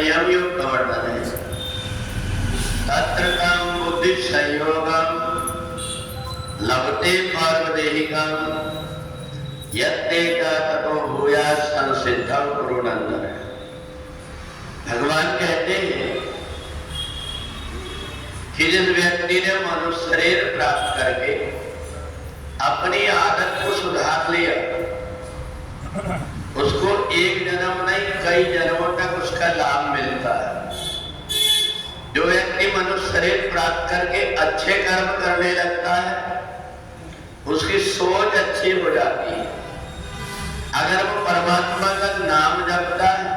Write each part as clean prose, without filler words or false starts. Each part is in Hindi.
संयम योग का वर्णन है। तत्र काम बुद्धि संयोगम लभते पार्वदेहिकम यत्ते का ततो भूया संसिद्धम कुरुनंदन। भगवान कहते हैं कि जिस व्यक्ति ने मनुष्य शरीर प्राप्त करके अपनी आदत को सुधार लिया, उसको एक जन्म नहीं कई जन्मों तक उसका लाभ मिलता है। जो व्यक्ति मनुष्य शरीर प्राप्त करके अच्छे कर्म करने लगता है, उसकी सोच अच्छी हो जाती है। अगर वो परमात्मा का नाम जपता है,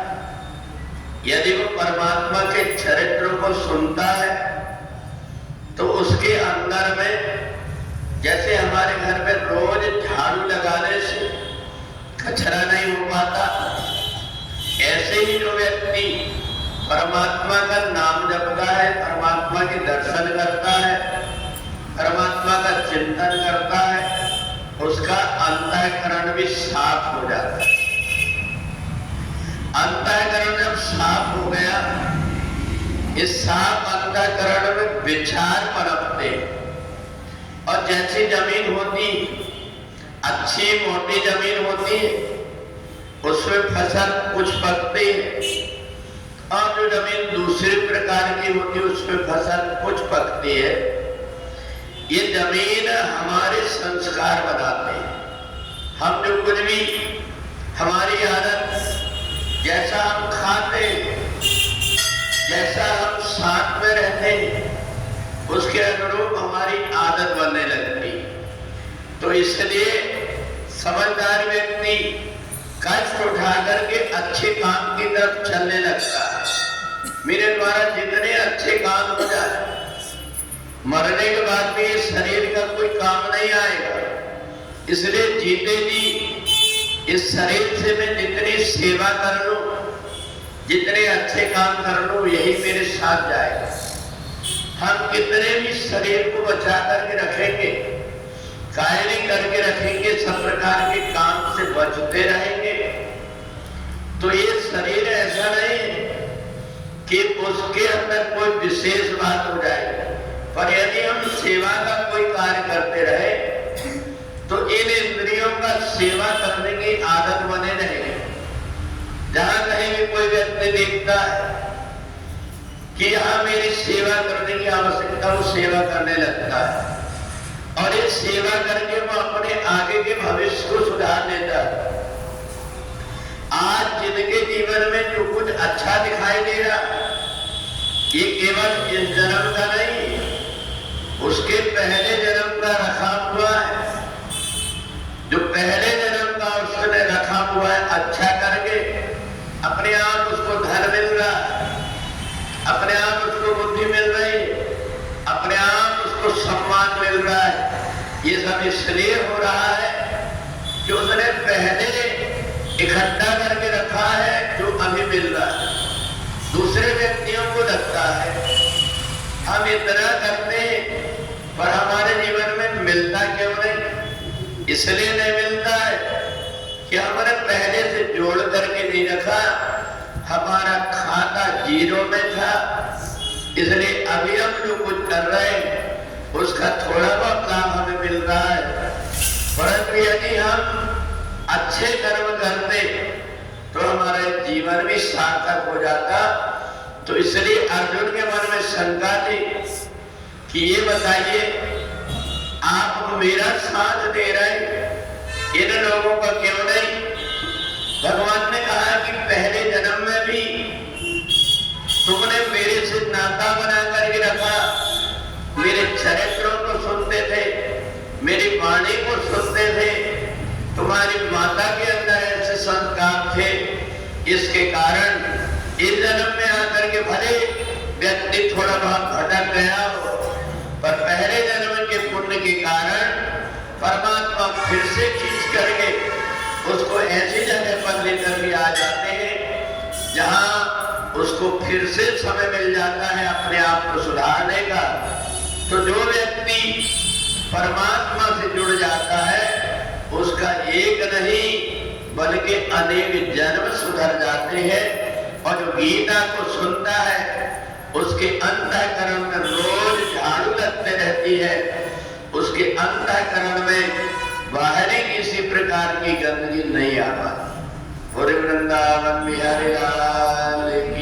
यदि वो परमात्मा के चरित्र को सुनता है, तो उसके अंदर में जैसे हमारे घर में रोज झाड़ू लगाने से कचरा नहीं हो पाता, ऐसे ही जो व्यक्ति परमात्मा का नाम जपता है, परमात्मा के दर्शन करता है, परमात्मा का चिंतन करता है, उसका अंतःकरण भी साफ हो जाता है। अंतःकरण जब साफ हो गया, इस साफ अंतःकरण में विचार पनपते, और जैसी जमीन होती, अच्छी मोटी जमीन होती है, उसमें फसल कुछ पकती है, और जो जमीन दूसरे प्रकार की होती है उसमें फसल कुछ पकती है। ये जमीन हमारे संस्कार बनाते हैं। हम जो कुछ भी हमारी आदत, जैसा हम खाते, जैसा हम साथ में रहते हैं, उसके अनुरूप हमारी आदत बनने लगती। तो इसलिए समझदार व्यक्ति कष्ट उठा करके अच्छे काम की तरफ चलने लगता है। मेरे द्वारा जितने अच्छे काम हो जाए, मरने के बाद भी इस शरीर का कोई काम नहीं आएगा। इसलिए जीते जी इस शरीर से मैं जितनी सेवा कर लूं, जितने अच्छे काम कर लूं, यही मेरे साथ जाएगा। हम कितने भी शरीर को बचा करके रखेंगे, कायरी करके रखेंगे, सब प्रकार के काम से बचते रहेंगे, तो ये शरीर ऐसा नहीं है कि उसके अंदर कोई विशेष बात हो जाएगी। पर यदि हम सेवा का कोई कार्य करते रहे, तो इन इंद्रियों का सेवा करने की आदत बने रहेगी। जहां कहीं भी कोई व्यक्ति देखता है कि यहाँ मेरी सेवा करने की आवश्यकता, वो सेवा करने लगता है, और ये सेवा करके वो अपने आगे के भविष्य को सुधार लेता है। आज जिनके जीवन में जो कुछ अच्छा दिखाई दे रहा, ये केवल इस जन्म का नहीं, उसके पहले जन्म का रखा हुआ है। जो पहले जन्म का उसने रखा हुआ है, अच्छा करके अपने आप उसको धन मिल रहा है, अपने आप उसको बुद्धि मिल रही है, अपने आप उसको सम्मान मिल रहा है। ये सब इसलिए हो रहा है कि उसने पहले इकट्ठा करके रखा है, जो अभी मिल रहा है। दूसरे व्यक्तियों को लगता है हम इतना करते हैं, पर हमारे जीवन में मिलता क्यों नहीं? इसलिए नहीं मिलता है कि हमने पहले से जोड़ करके नहीं रखा, हमारा खाता जीरो में था, इसलिए अभी हम जो कुछ कर रहे हैं उसका थोड़ा बहुत लाभ हमें मिल रहा है। परंतु यदि हम अच्छे कर्म करते तो हमारा जीवन भी सार्थक हो जाता। तो इसलिए अर्जुन के मन में शंका थी कि ये बताइए, आप मेरा साथ दे रहे, इन लोगों का क्यों नहीं? भगवान ने कहा कि पहले जन्म में भी तुमने मेरे से नाता बना करके रखा, मेरे चरित्रों को सुनते थे, मेरी वाणी को सुनते थे, तुम्हारी माता के अंदर ऐसे संस्कार थे। इसके कारण इस जन्म में आकर के भले व्यक्ति थोड़ा बहुत भटक गया हो, पर पहले जन्म के पुण्य के कारण परमात्मा फिर से खींच करके उसको ऐसी जगह पर लेकर के आ जाते हैं जहां उसको फिर से समय मिल जाता है अपने आप को सुधारने का। तो जो व्यक्ति परमात्मा से जुड़ जाता है, उसका एक नहीं बल्कि अनेक जन्म सुधर जाते हैं। और जो गीता को सुनता है उसके अंतःकरण में रोज झाड़ू लगते रहती है, उसके अंतःकरण में बाहरी किसी प्रकार की गंदगी नहीं आ पाती। पूरे वृंदावन बिहारी लाल की